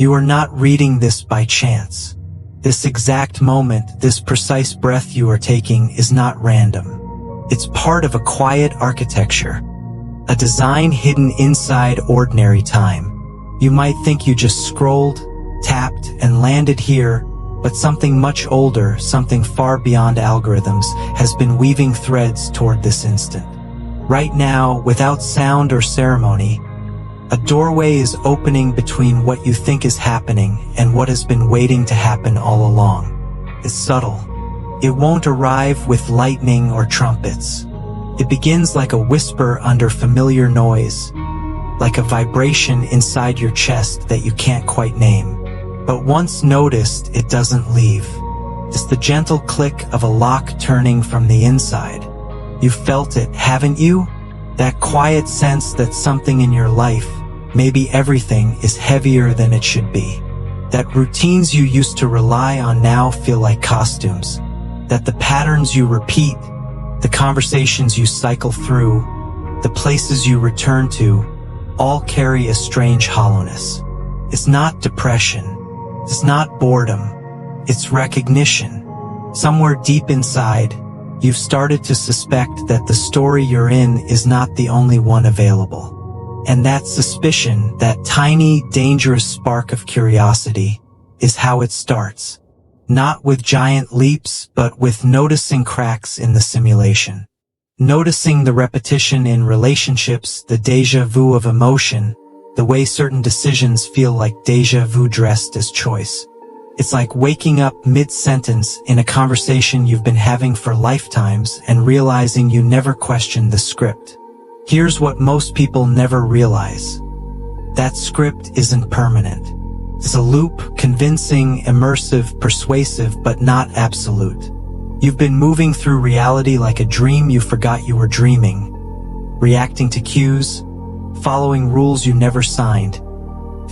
You are not reading this by chance. This exact moment, this precise breath you are taking is not random. It's part of a quiet architecture, a design hidden inside ordinary time. You might think you just scrolled, tapped, and landed here, but something much older, something far beyond algorithms, has been weaving threads toward this instant. Right now, without sound or ceremony, a doorway is opening between what you think is happening and what has been waiting to happen all along. It's subtle. It won't arrive with lightning or trumpets. It begins like a whisper under familiar noise, like a vibration inside your chest that you can't quite name. But once noticed, it doesn't leave. It's the gentle click of a lock turning from the inside. You've felt it, haven't you? That quiet sense that something in your life, maybe everything, is heavier than it should be. That routines you used to rely on now feel like costumes. That the patterns you repeat, the conversations you cycle through, the places you return to, all carry a strange hollowness. It's not depression. It's not boredom. It's recognition. Somewhere deep inside, you've started to suspect that the story you're in is not the only one available. And that suspicion, that tiny, dangerous spark of curiosity, is how it starts. Not with giant leaps, but with noticing cracks in the simulation. Noticing the repetition in relationships, the déjà vu of emotion, the way certain decisions feel like déjà vu dressed as choice. It's like waking up mid-sentence in a conversation you've been having for lifetimes and realizing you never questioned the script. Here's what most people never realize. That script isn't permanent. It's a loop, convincing, immersive, persuasive, but not absolute. You've been moving through reality like a dream you forgot you were dreaming, reacting to cues, following rules you never signed,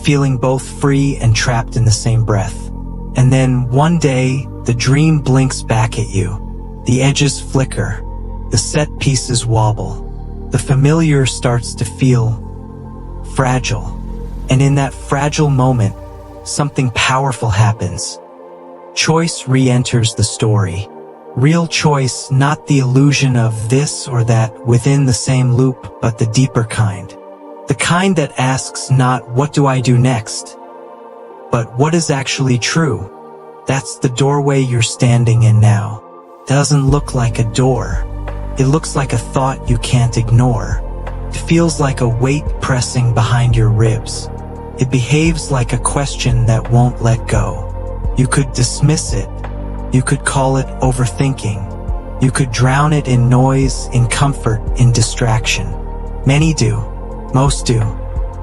feeling both free and trapped in the same breath. And then, one day, the dream blinks back at you. The edges flicker. The set pieces wobble. The familiar starts to feel fragile. And in that fragile moment, something powerful happens. Choice re-enters the story. Real choice, not the illusion of this or that within the same loop, but the deeper kind. The kind that asks not, what do I do next? But what is actually true? That's the doorway you're standing in now. Doesn't look like a door. It looks like a thought you can't ignore. It feels like a weight pressing behind your ribs. It behaves like a question that won't let go. You could dismiss it. You could call it overthinking. You could drown it in noise, in comfort, in distraction. Many do. Most do.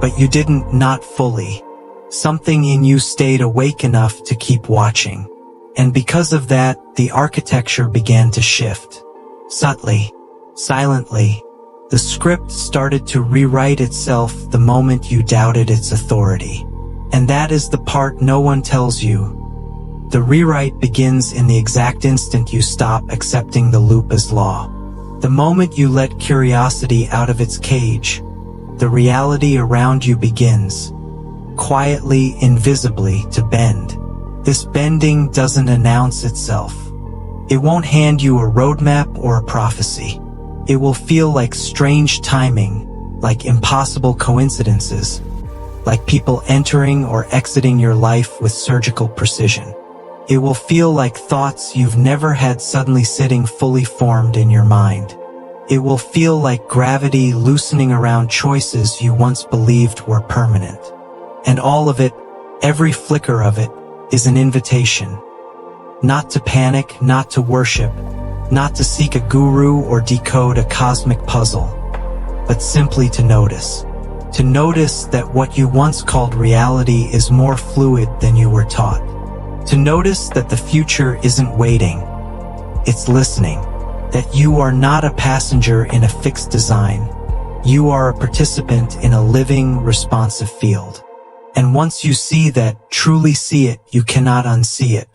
But you didn't, not fully. Something in you stayed awake enough to keep watching. And because of that, the architecture began to shift. Subtly, silently, the script started to rewrite itself the moment you doubted its authority. And that is the part no one tells you. The rewrite begins in the exact instant you stop accepting the loop as law. The moment you let curiosity out of its cage, the reality around you begins, quietly, invisibly, to bend. This bending doesn't announce itself. It won't hand you a roadmap or a prophecy. It will feel like strange timing, like impossible coincidences, like people entering or exiting your life with surgical precision. It will feel like thoughts you've never had suddenly sitting fully formed in your mind. It will feel like gravity loosening around choices you once believed were permanent. And all of it, every flicker of it, is an invitation. Not to panic, not to worship, not to seek a guru or decode a cosmic puzzle, but simply to notice. To notice that what you once called reality is more fluid than you were taught. To notice that the future isn't waiting, it's listening. That you are not a passenger in a fixed design. You are a participant in a living, responsive field. And once you see that, truly see it, you cannot unsee it.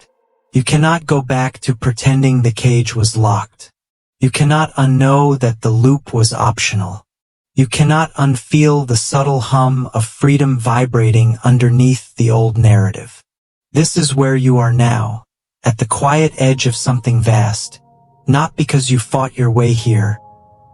You cannot go back to pretending the cage was locked. You cannot unknow that the loop was optional. You cannot unfeel the subtle hum of freedom vibrating underneath the old narrative. This is where you are now, at the quiet edge of something vast, not because you fought your way here,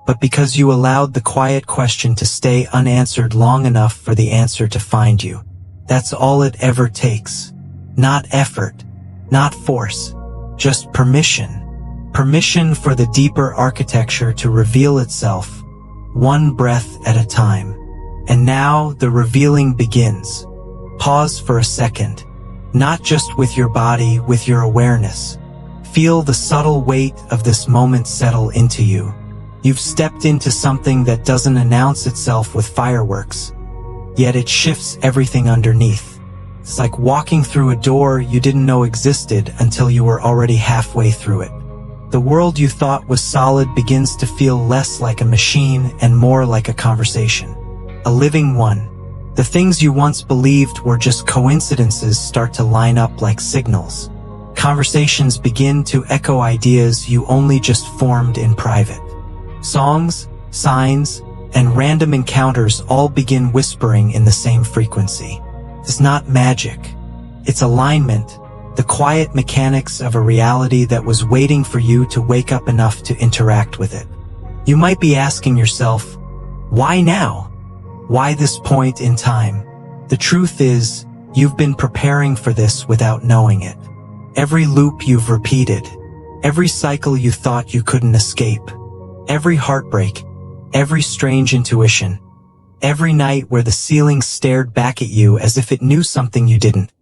but because you allowed the quiet question to stay unanswered long enough for the answer to find you. That's all it ever takes. Not effort, not force, just permission. Permission for the deeper architecture to reveal itself, one breath at a time. And now the revealing begins. Pause for a second, not just with your body, with your awareness. Feel the subtle weight of this moment settle into you. You've stepped into something that doesn't announce itself with fireworks, yet it shifts everything underneath. It's like walking through a door you didn't know existed until you were already halfway through it. The world you thought was solid begins to feel less like a machine and more like a conversation. A living one. The things you once believed were just coincidences start to line up like signals. Conversations begin to echo ideas you only just formed in private. Songs, signs, and random encounters all begin whispering in the same frequency. It's not magic. It's alignment, the quiet mechanics of a reality that was waiting for you to wake up enough to interact with it. You might be asking yourself, why now? Why this point in time? The truth is, you've been preparing for this without knowing it. Every loop you've repeated, every cycle you thought you couldn't escape, every heartbreak, every strange intuition, every night where the ceiling stared back at you as if it knew something you didn't.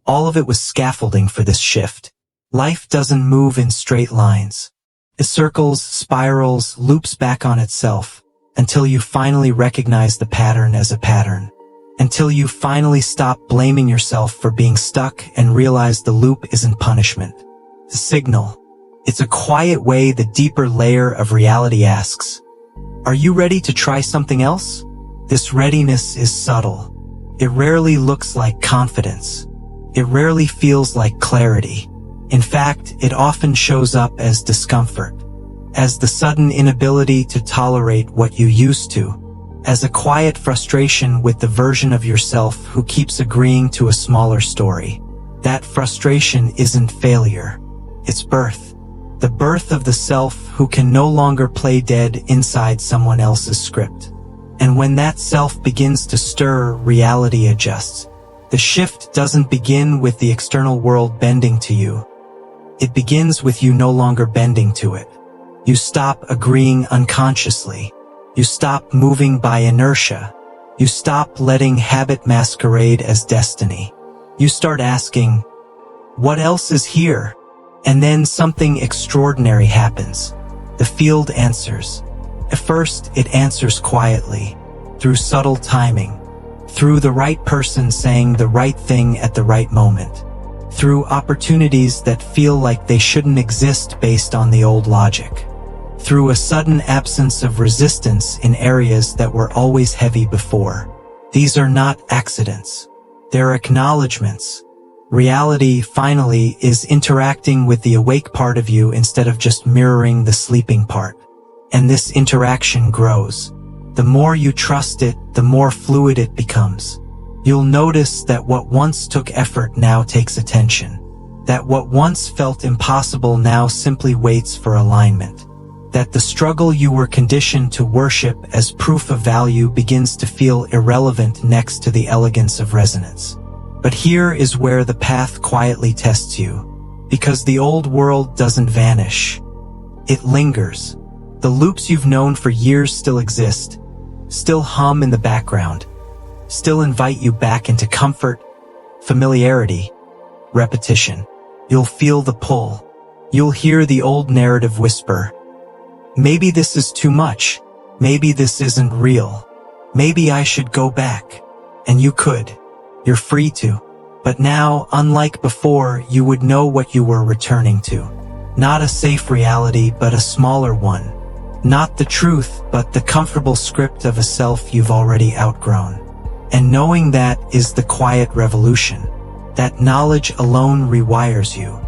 All of it was scaffolding for this shift. Life doesn't move in straight lines. It circles, spirals, loops back on itself, until you finally recognize the pattern as a pattern. Until you finally stop blaming yourself for being stuck and realize the loop isn't punishment. The signal. It's a quiet way the deeper layer of reality asks, are you ready to try something else? This readiness is subtle. It rarely looks like confidence. It rarely feels like clarity. In fact, it often shows up as discomfort, as the sudden inability to tolerate what you used to, as a quiet frustration with the version of yourself who keeps agreeing to a smaller story. That frustration isn't failure. It's birth. The birth of the self who can no longer play dead inside someone else's script. And when that self begins to stir, reality adjusts. The shift doesn't begin with the external world bending to you. It begins with you no longer bending to it. You stop agreeing unconsciously. You stop moving by inertia. You stop letting habit masquerade as destiny. You start asking, what else is here? And then something extraordinary happens. The field answers. At first, it answers quietly, through subtle timing, through the right person saying the right thing at the right moment, through opportunities that feel like they shouldn't exist based on the old logic, through a sudden absence of resistance in areas that were always heavy before. These are not accidents. They're acknowledgments. Reality, finally, is interacting with the awake part of you instead of just mirroring the sleeping part. And this interaction grows. The more you trust it, the more fluid it becomes. You'll notice that what once took effort now takes attention. That what once felt impossible now simply waits for alignment. That the struggle you were conditioned to worship as proof of value begins to feel irrelevant next to the elegance of resonance. But here is where the path quietly tests you. Because the old world doesn't vanish. It lingers. The loops you've known for years still exist, still hum in the background, still invite you back into comfort, familiarity, repetition. You'll feel the pull. You'll hear the old narrative whisper, maybe this is too much. Maybe this isn't real. Maybe I should go back. And you could. You're free to. But now, unlike before, you would know what you were returning to. Not a safe reality, but a smaller one. Not the truth, but the comfortable script of a self you've already outgrown. And knowing that is the quiet revolution. That knowledge alone rewires you.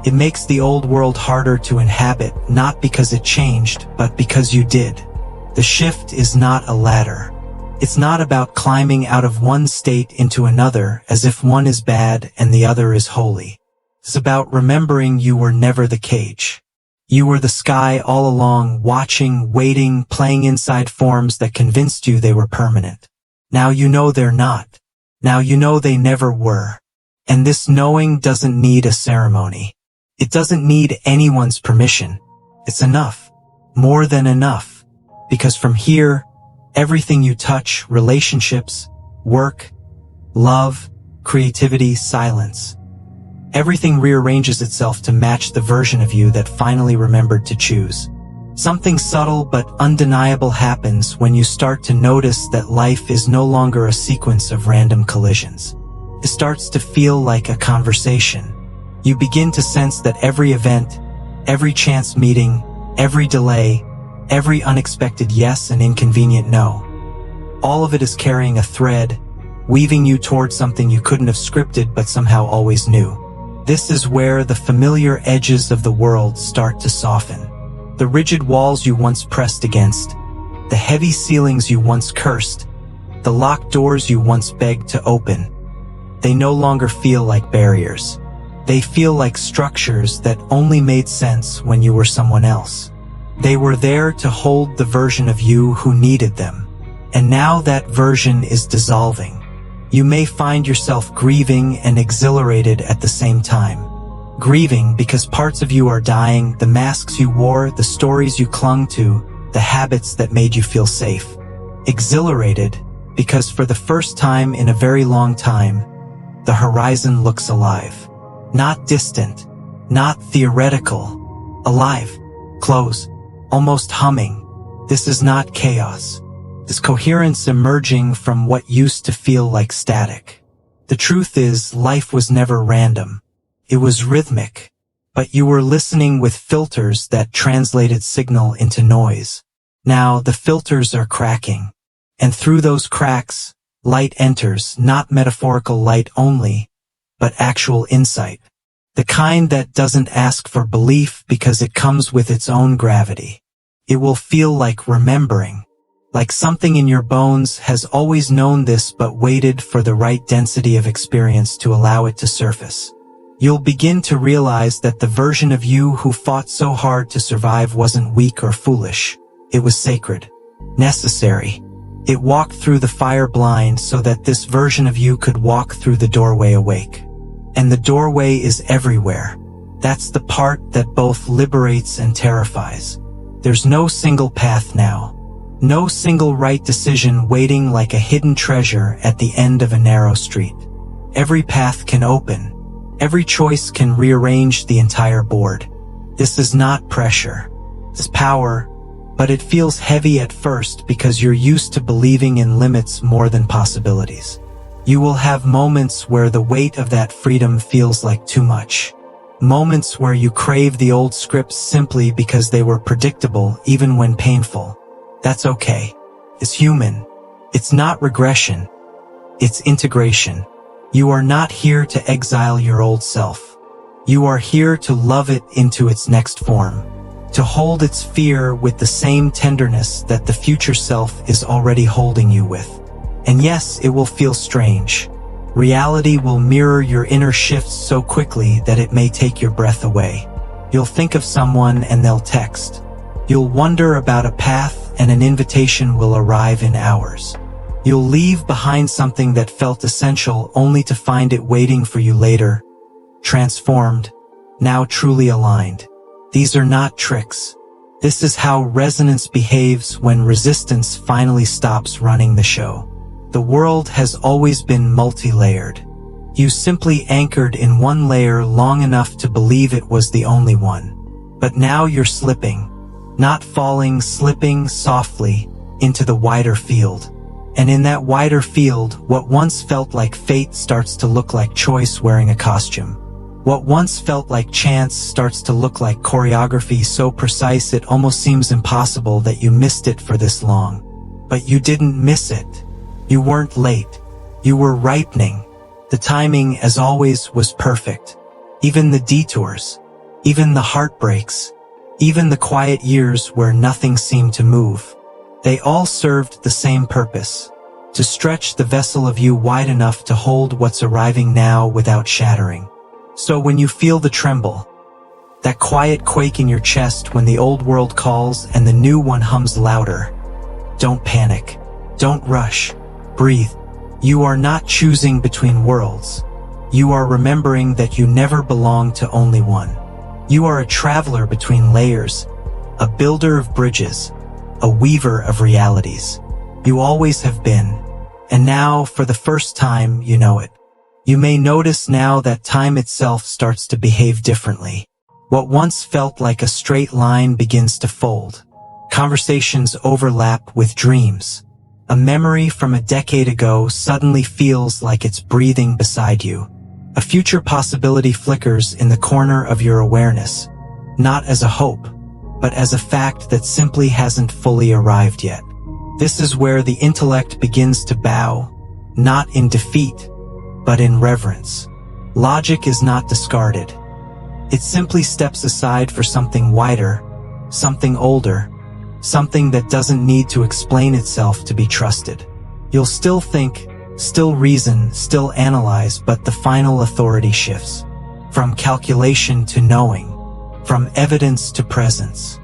It makes the old world harder to inhabit, not because it changed, but because you did. The The shift is not a ladder. It's not about climbing out of one state into another as if one is bad and the other is holy. It's about remembering you were never the cage. You were the sky all along, watching, waiting, playing inside forms that convinced you they were permanent. Now you know they're not. Now you know they never were. And this knowing doesn't need a ceremony. It doesn't need anyone's permission. It's enough. More than enough. Because from here, everything you touch, relationships, work, love, creativity, silence, everything rearranges itself to match the version of you that finally remembered to choose. Something subtle but undeniable happens when you start to notice that life is no longer a sequence of random collisions. It starts to feel like a conversation. You begin to sense that every event, every chance meeting, every delay, every unexpected yes and inconvenient no, all of it is carrying a thread, weaving you toward something you couldn't have scripted but somehow always knew. This is where the familiar edges of the world start to soften. The rigid walls you once pressed against, the heavy ceilings you once cursed, the locked doors you once begged to open, they no longer feel like barriers. They feel like structures that only made sense when you were someone else. They were there to hold the version of you who needed them. And now that version is dissolving. You may find yourself grieving and exhilarated at the same time. Grieving because parts of you are dying, the masks you wore, the stories you clung to, the habits that made you feel safe. Exhilarated because for the first time in a very long time, the horizon looks alive. Not distant, not theoretical. Alive, close, almost humming. This is not chaos. This coherence emerging from what used to feel like static. The truth is, life was never random. It was rhythmic. But you were listening with filters that translated signal into noise. Now the filters are cracking. And through those cracks, light enters, not metaphorical light only, but actual insight. The kind that doesn't ask for belief because it comes with its own gravity. It will feel like remembering. Like something in your bones has always known this but waited for the right density of experience to allow it to surface. You'll begin to realize that the version of you who fought so hard to survive wasn't weak or foolish. It was sacred. Necessary. It walked through the fire blind so that this version of you could walk through the doorway awake. And the doorway is everywhere. That's the part that both liberates and terrifies. There's no single path now. No single right decision waiting like a hidden treasure at the end of a narrow street. Every path can open. Every choice can rearrange the entire board. This is not pressure. It's power, but it feels heavy at first because you're used to believing in limits more than possibilities. You will have moments where the weight of that freedom feels like too much. Moments where you crave the old scripts simply because they were predictable even when painful. That's okay. It's human. It's not regression. It's integration. You are not here to exile your old self. You are here to love it into its next form. To hold its fear with the same tenderness that the future self is already holding you with. And yes, it will feel strange. Reality will mirror your inner shifts so quickly that it may take your breath away. You'll think of someone and they'll text. You'll wonder about a path and an invitation will arrive in hours. You'll leave behind something that felt essential only to find it waiting for you later. Transformed, now truly aligned. These are not tricks. This is how resonance behaves when resistance finally stops running the show. The world has always been multi-layered. You simply anchored in one layer long enough to believe it was the only one. But now you're slipping. Not falling, slipping softly into the wider field. And in that wider field, what once felt like fate starts to look like choice wearing a costume. What once felt like chance starts to look like choreography so precise it almost seems impossible that you missed it for this long. But you didn't miss it. You weren't late. You were ripening. The timing, as always, was perfect. Even the detours, even the heartbreaks, even the quiet years where nothing seemed to move. They all served the same purpose: to stretch the vessel of you wide enough to hold what's arriving now without shattering. So when you feel the tremble, that quiet quake in your chest when the old world calls and the new one hums louder, don't panic. Don't rush. Breathe. You are not choosing between worlds. You are remembering that you never belonged to only one. You are a traveler between layers, a builder of bridges, a weaver of realities. You always have been, and now, for the first time, you know it. You may notice now that time itself starts to behave differently. What once felt like a straight line begins to fold. Conversations overlap with dreams. A memory from a decade ago suddenly feels like it's breathing beside you. A future possibility flickers in the corner of your awareness, not as a hope, but as a fact that simply hasn't fully arrived yet. This is where the intellect begins to bow, not in defeat, but in reverence. Logic is not discarded. It simply steps aside for something wider, something older, something that doesn't need to explain itself to be trusted. You'll still think, still reason, still analyze, but the final authority shifts. From calculation to knowing, from evidence to presence.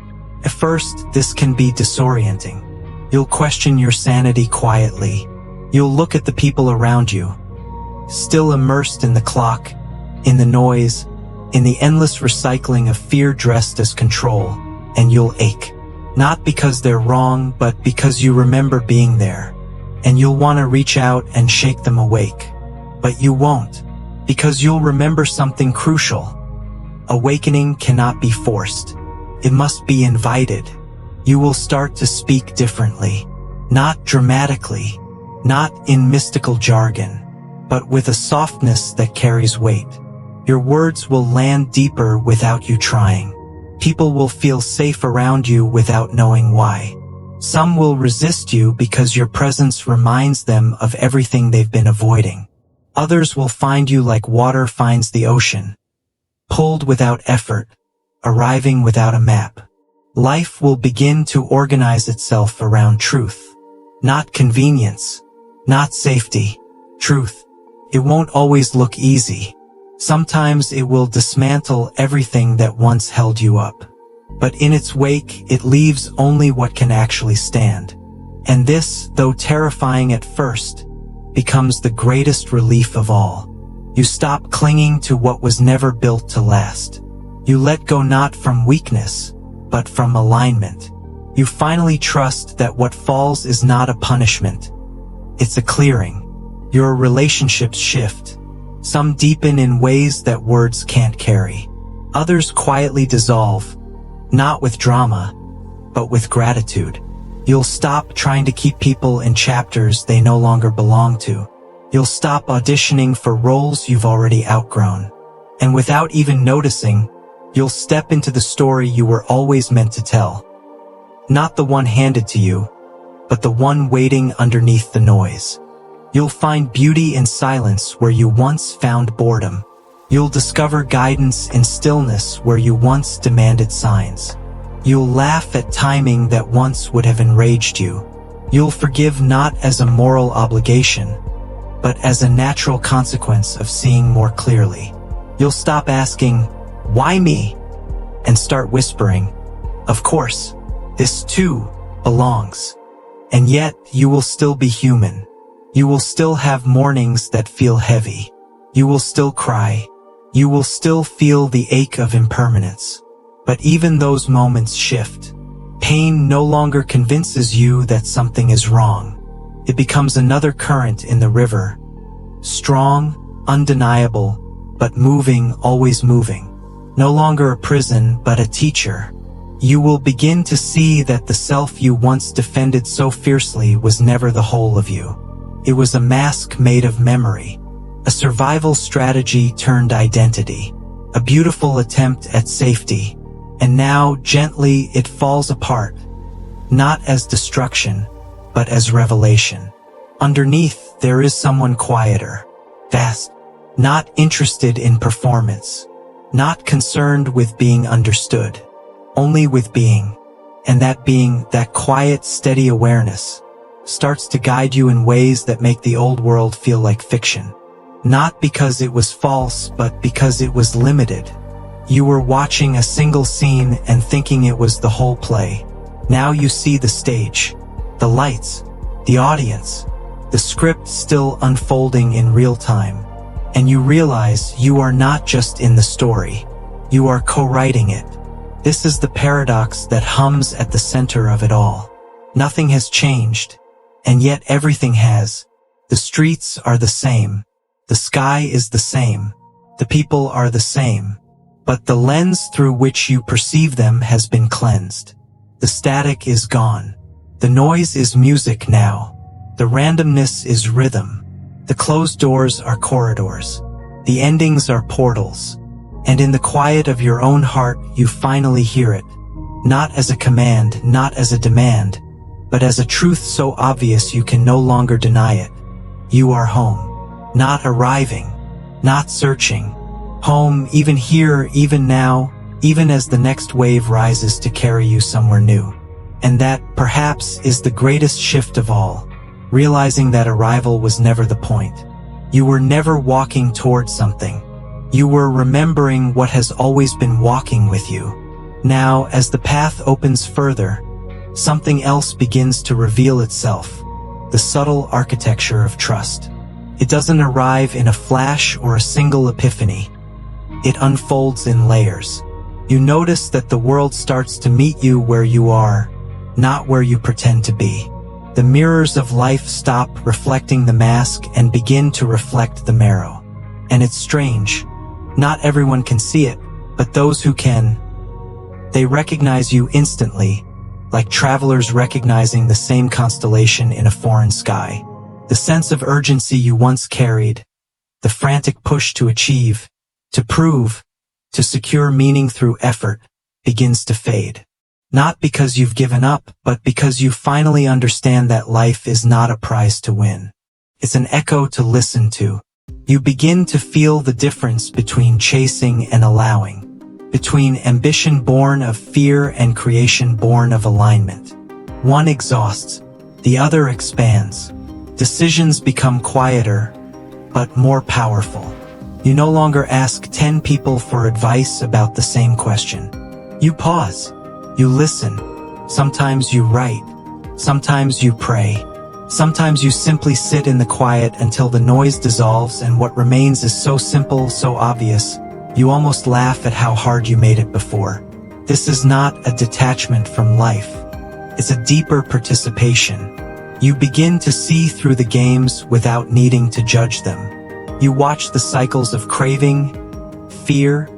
At first, this can be disorienting. You'll question your sanity quietly. You'll look at the people around you, still immersed in the clock, in the noise, in the endless recycling of fear dressed as control, and you'll ache. Not because they're wrong, but because you remember being there. And you'll want to reach out and shake them awake. But you won't, because you'll remember something crucial. Awakening cannot be forced. It must be invited. You will start to speak differently. Not dramatically, not in mystical jargon, but with a softness that carries weight. Your words will land deeper without you trying. People will feel safe around you without knowing why. Some will resist you because your presence reminds them of everything they've been avoiding. Others will find you like water finds the ocean, pulled without effort, arriving without a map. Life will begin to organize itself around truth. Not convenience, not safety. Truth. It won't always look easy. Sometimes it will dismantle everything that once held you up. But in its wake, it leaves only what can actually stand. And this, though terrifying at first, becomes the greatest relief of all. You stop clinging to what was never built to last. You let go not from weakness, but from alignment. You finally trust that what falls is not a punishment. It's a clearing. Your relationships shift. Some deepen in ways that words can't carry. Others quietly dissolve, not with drama, but with gratitude. You'll stop trying to keep people in chapters they no longer belong to. You'll stop auditioning for roles you've already outgrown. And without even noticing, you'll step into the story you were always meant to tell. Not the one handed to you, but the one waiting underneath the noise. You'll find beauty in silence where you once found boredom. You'll discover guidance in stillness where you once demanded signs. You'll laugh at timing that once would have enraged you. You'll forgive not as a moral obligation, but as a natural consequence of seeing more clearly. You'll stop asking, "Why me?" and start whispering, "Of course, this too belongs." And yet, you will still be human. You will still have mornings that feel heavy. You will still cry. You will still feel the ache of impermanence. But even those moments shift. Pain no longer convinces you that something is wrong. It becomes another current in the river. Strong, undeniable, but moving, always moving. No longer a prison, but a teacher. You will begin to see that the self you once defended so fiercely was never the whole of you. It was a mask made of memory, a survival strategy turned identity, a beautiful attempt at safety, and now, gently, it falls apart, not as destruction, but as revelation. Underneath, there is someone quieter, vast, not interested in performance, not concerned with being understood, only with being. And that being, that quiet, steady awareness, starts to guide you in ways that make the old world feel like fiction. Not because it was false, but because it was limited. You were watching a single scene and thinking it was the whole play. Now you see the stage, the lights, the audience, the script still unfolding in real time. And you realize you are not just in the story. You are co-writing it. This is the paradox that hums at the center of it all. Nothing has changed, and yet everything has. The streets are the same. The sky is the same. The people are the same. But the lens through which you perceive them has been cleansed. The static is gone. The noise is music now. The randomness is rhythm. The closed doors are corridors. The endings are portals. And in the quiet of your own heart, you finally hear it. Not as a command, not as a demand, but as a truth so obvious you can no longer deny it. You are home. Not arriving. Not searching. Home, even here, even now, even as the next wave rises to carry you somewhere new. And that, perhaps, is the greatest shift of all. Realizing that arrival was never the point. You were never walking towards something. You were remembering what has always been walking with you. Now, as the path opens further, something else begins to reveal itself. The subtle architecture of trust. It doesn't arrive in a flash or a single epiphany. It unfolds in layers. You notice that the world starts to meet you where you are, not where you pretend to be. The mirrors of life stop reflecting the mask and begin to reflect the marrow. And it's strange. Not everyone can see it, but those who can, they recognize you instantly, like travelers recognizing the same constellation in a foreign sky. The sense of urgency you once carried, the frantic push to achieve, to prove, to secure meaning through effort, begins to fade. Not because you've given up, but because you finally understand that life is not a prize to win. It's an echo to listen to. You begin to feel the difference between chasing and allowing, between ambition born of fear and creation born of alignment. One exhausts, the other expands. Decisions become quieter, but more powerful. You no longer ask 10 people for advice about the same question. You pause. You listen. Sometimes you write. Sometimes you pray. Sometimes you simply sit in the quiet until the noise dissolves and what remains is so simple, so obvious, you almost laugh at how hard you made it before. This is not a detachment from life. It's a deeper participation. You begin to see through the games without needing to judge them. You watch the cycles of craving, fear,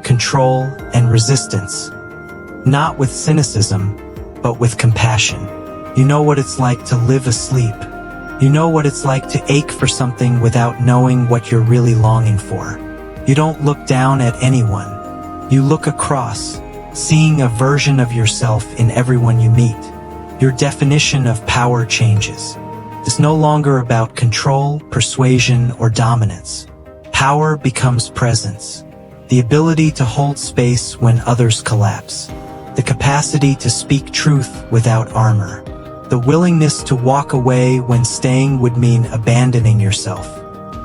control, and resistance. Not with cynicism, but with compassion. You know what it's like to live asleep. You know what it's like to ache for something without knowing what you're really longing for. You don't look down at anyone. You look across, seeing a version of yourself in everyone you meet. Your definition of power changes. It's no longer about control, persuasion, or dominance. Power becomes presence. The ability to hold space when others collapse. The capacity to speak truth without armor. The willingness to walk away when staying would mean abandoning yourself.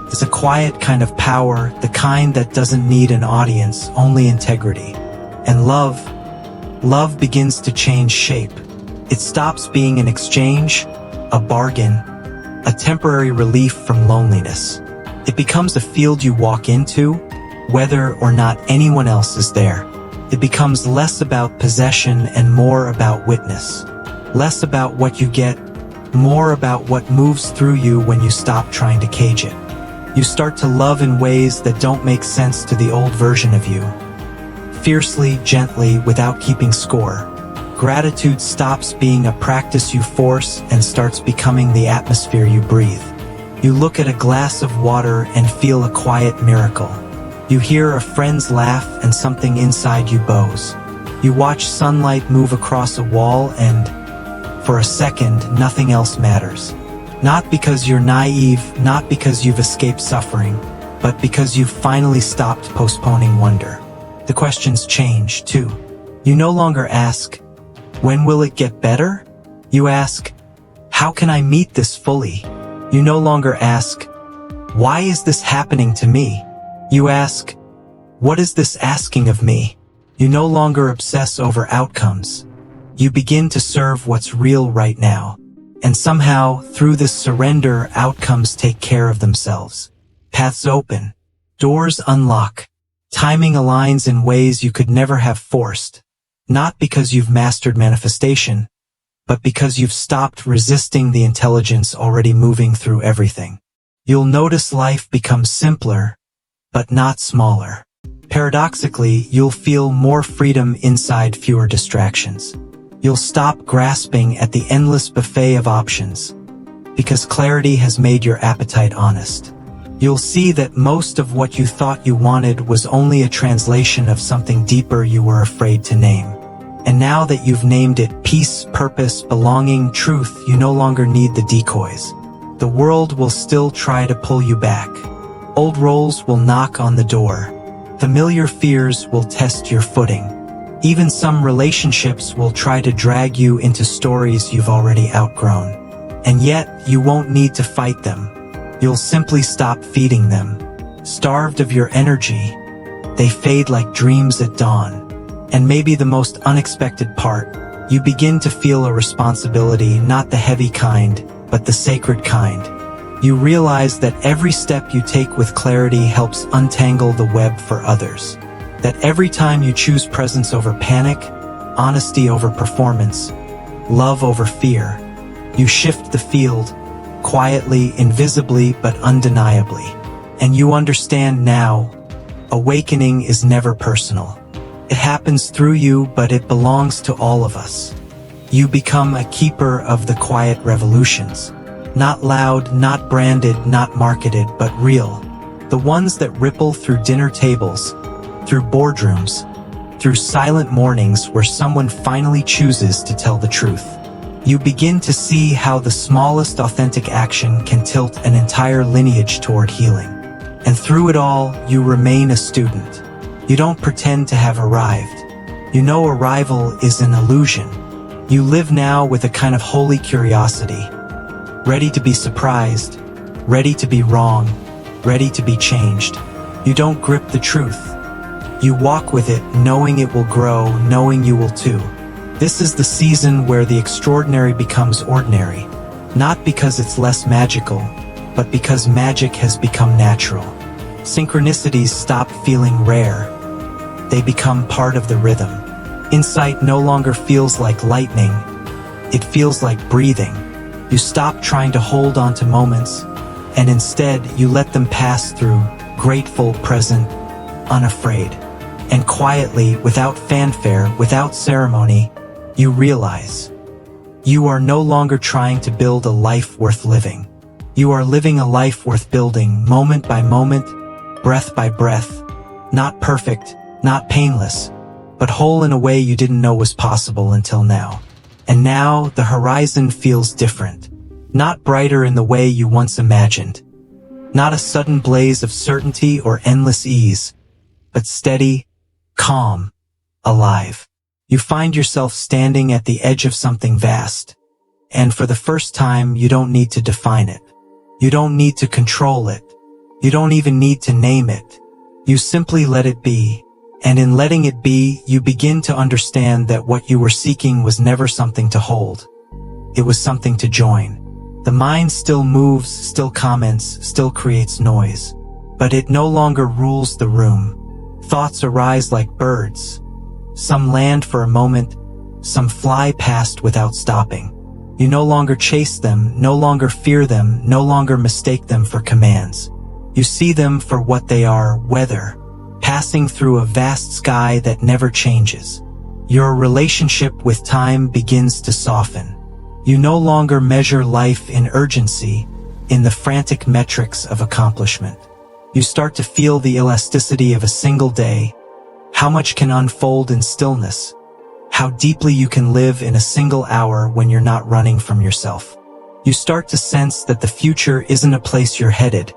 It's a quiet kind of power, the kind that doesn't need an audience, only integrity. And love begins to change shape. It stops being an exchange, a bargain, a temporary relief from loneliness. It becomes a field you walk into, whether or not anyone else is there. It becomes less about possession and more about witness. Less about what you get, more about what moves through you when you stop trying to cage it. You start to love in ways that don't make sense to the old version of you. Fiercely, gently, without keeping score. Gratitude stops being a practice you force and starts becoming the atmosphere you breathe. You look at a glass of water and feel a quiet miracle. You hear a friend's laugh and something inside you bows. You watch sunlight move across a wall and, for a second, nothing else matters. Not because you're naive, not because you've escaped suffering, but because you've finally stopped postponing wonder. The questions change, too. You no longer ask, When will it get better? You ask, how can I meet this fully? You no longer ask, why is this happening to me? You ask, what is this asking of me? You no longer obsess over outcomes. You begin to serve what's real right now. And somehow, through this surrender, outcomes take care of themselves. Paths open. Doors unlock. Timing aligns in ways you could never have forced. Not because you've mastered manifestation, but because you've stopped resisting the intelligence already moving through everything. You'll notice life becomes simpler, but not smaller. Paradoxically, you'll feel more freedom inside fewer distractions. You'll stop grasping at the endless buffet of options, because clarity has made your appetite honest. You'll see that most of what you thought you wanted was only a translation of something deeper you were afraid to name. And now that you've named it peace, purpose, belonging, truth, you no longer need the decoys. The world will still try to pull you back. Old roles will knock on the door. Familiar fears will test your footing. Even some relationships will try to drag you into stories you've already outgrown. And yet, you won't need to fight them. You'll simply stop feeding them. Starved of your energy, they fade like dreams at dawn. And maybe the most unexpected part, you begin to feel a responsibility, not the heavy kind, but the sacred kind. You realize that every step you take with clarity helps untangle the web for others. That every time you choose presence over panic, honesty over performance, love over fear, you shift the field, quietly, invisibly, but undeniably. And you understand now, awakening is never personal. It happens through you, but it belongs to all of us. You become a keeper of the quiet revolutions. Not loud, not branded, not marketed, but real. The ones that ripple through dinner tables, through boardrooms, through silent mornings where someone finally chooses to tell the truth. You begin to see how the smallest authentic action can tilt an entire lineage toward healing. And through it all, you remain a student. You don't pretend to have arrived. You know arrival is an illusion. You live now with a kind of holy curiosity, ready to be surprised, ready to be wrong, ready to be changed. You don't grip the truth. You walk with it, knowing it will grow, knowing you will too. This is the season where the extraordinary becomes ordinary, not because it's less magical, but because magic has become natural. Synchronicities stop feeling rare. They become part of the rhythm. Insight no longer feels like lightning. It feels like breathing. You stop trying to hold on to moments, and instead you let them pass through, grateful, present, unafraid. And quietly, without fanfare, without ceremony, you realize you are no longer trying to build a life worth living. You are living a life worth building, moment by moment, breath by breath, not perfect, not painless, but whole in a way you didn't know was possible until now. And now, the horizon feels different. Not brighter in the way you once imagined. Not a sudden blaze of certainty or endless ease, but steady, calm, alive. You find yourself standing at the edge of something vast. And for the first time, you don't need to define it. You don't need to control it. You don't even need to name it. You simply let it be. And in letting it be, you begin to understand that what you were seeking was never something to hold. It was something to join. The mind still moves, still comments, still creates noise. But it no longer rules the room. Thoughts arise like birds. Some land for a moment, some fly past without stopping. You no longer chase them, no longer fear them, no longer mistake them for commands. You see them for what they are, weather, passing through a vast sky that never changes. Your relationship with time begins to soften. You no longer measure life in urgency, in the frantic metrics of accomplishment. You start to feel the elasticity of a single day, how much can unfold in stillness, how deeply you can live in a single hour when you're not running from yourself. You start to sense that the future isn't a place you're headed,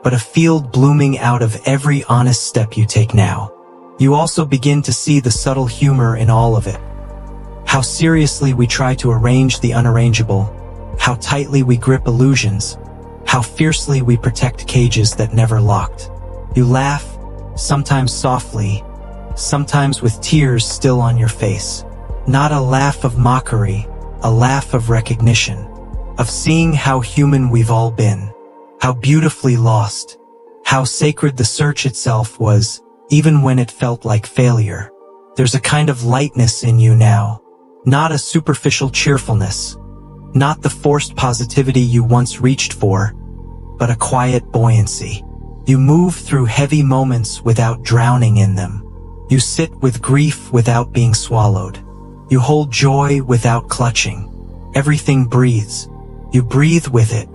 but a field blooming out of every honest step you take now. You also begin to see the subtle humor in all of it. how seriously we try to arrange the unarrangeable, how tightly we grip illusions, how fiercely we protect cages that never locked. You laugh, sometimes softly, sometimes with tears still on your face. Not a laugh of mockery, a laugh of recognition, of seeing how human we've all been, how beautifully lost, how sacred the search itself was, even when it felt like failure. There's a kind of lightness in you now, not a superficial cheerfulness, not the forced positivity you once reached for, but a quiet buoyancy. You move through heavy moments without drowning in them. You sit with grief without being swallowed. You hold joy without clutching. Everything breathes. You breathe with it.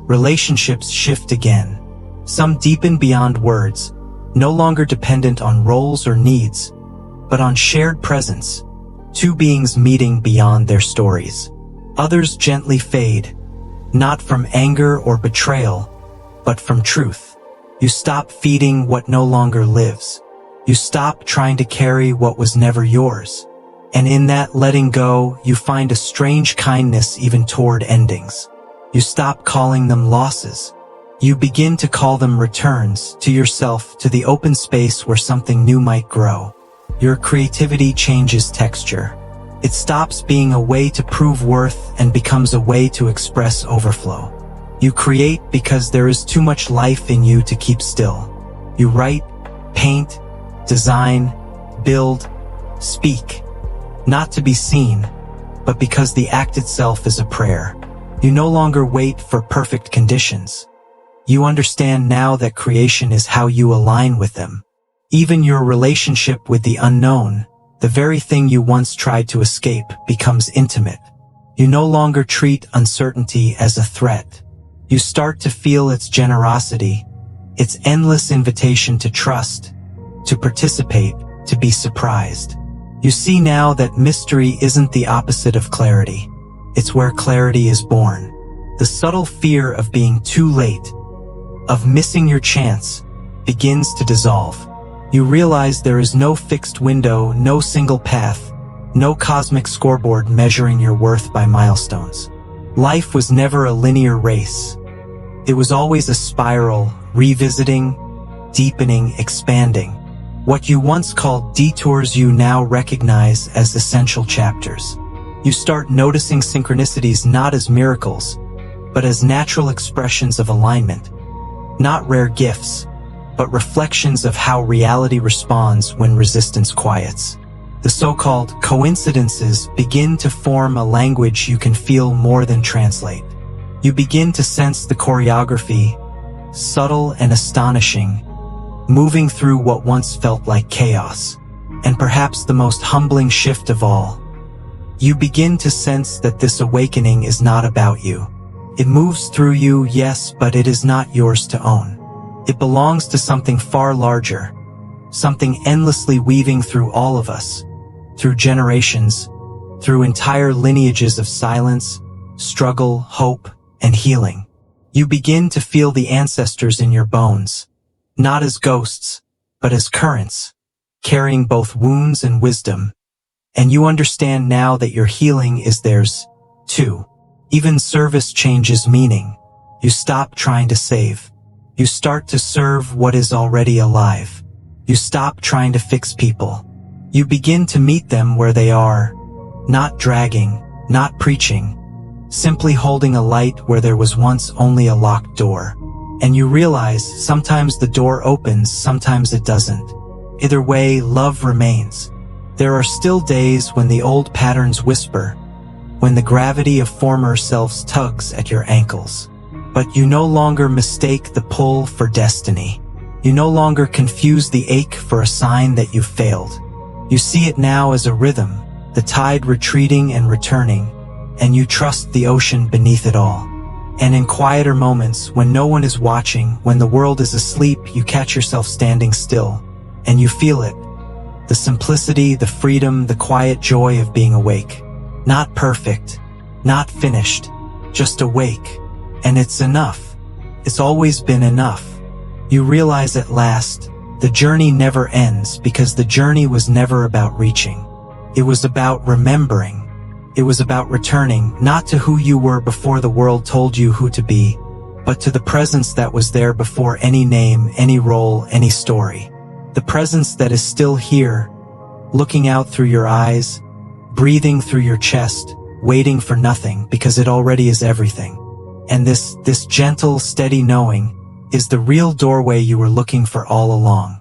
Relationships shift again. Some deepen beyond words, no longer dependent on roles or needs, but on shared presence, two beings meeting beyond their stories. Others gently fade, not from anger or betrayal, but from truth. You stop feeding what no longer lives. You stop trying to carry what was never yours. And in that letting go, you find a strange kindness even toward endings. You stop calling them losses. You begin to call them returns to yourself, to the open space where something new might grow. Your creativity changes texture. It stops being a way to prove worth and becomes a way to express overflow. You create because there is too much life in you to keep still. You write, paint, design, build, speak, not to be seen, but because the act itself is a prayer. You no longer wait for perfect conditions. You understand now that creation is how you align with them. Even your relationship with the unknown, the very thing you once tried to escape, becomes intimate. You no longer treat uncertainty as a threat. You start to feel its generosity, its endless invitation to trust, to participate, to be surprised. You see now that mystery isn't the opposite of clarity. It's where clarity is born. The subtle fear of being too late, of missing your chance, begins to dissolve. You realize there is no fixed window, no single path, no cosmic scoreboard measuring your worth by milestones. Life was never a linear race. It was always a spiral, revisiting, deepening, expanding. What you once called detours you now recognize as essential chapters. You start noticing synchronicities not as miracles, but as natural expressions of alignment. Not rare gifts, but reflections of how reality responds when resistance quiets. The so-called coincidences begin to form a language you can feel more than translate. You begin to sense the choreography, subtle and astonishing, moving through what once felt like chaos. And perhaps the most humbling shift of all, you begin to sense that this awakening is not about you. It moves through you, yes, but it is not yours to own. It belongs to something far larger, something endlessly weaving through all of us, through generations, through entire lineages of silence, struggle, hope, and healing. You begin to feel the ancestors in your bones, not as ghosts, but as currents, carrying both wounds and wisdom. And you understand now that your healing is theirs, too. Even service changes meaning. You stop trying to save. You start to serve what is already alive. You stop trying to fix people. You begin to meet them where they are, not dragging, not preaching, simply holding a light where there was once only a locked door. And you realize sometimes the door opens, sometimes it doesn't. Either way, love remains. There are still days when the old patterns whisper, when the gravity of former selves tugs at your ankles. But you no longer mistake the pull for destiny. You no longer confuse the ache for a sign that you failed. You see it now as a rhythm, the tide retreating and returning, and you trust the ocean beneath it all. And in quieter moments, when no one is watching, when the world is asleep, you catch yourself standing still, and you feel it. The simplicity, the freedom, the quiet joy of being awake. Not perfect, not finished, just awake. And it's enough. It's always been enough. You realize at last, the journey never ends because the journey was never about reaching. It was about remembering. It was about returning, not to who you were before the world told you who to be, but to the presence that was there before any name, any role, any story. The presence that is still here, looking out through your eyes, breathing through your chest, waiting for nothing because it already is everything. And this gentle, steady knowing is the real doorway you were looking for all along.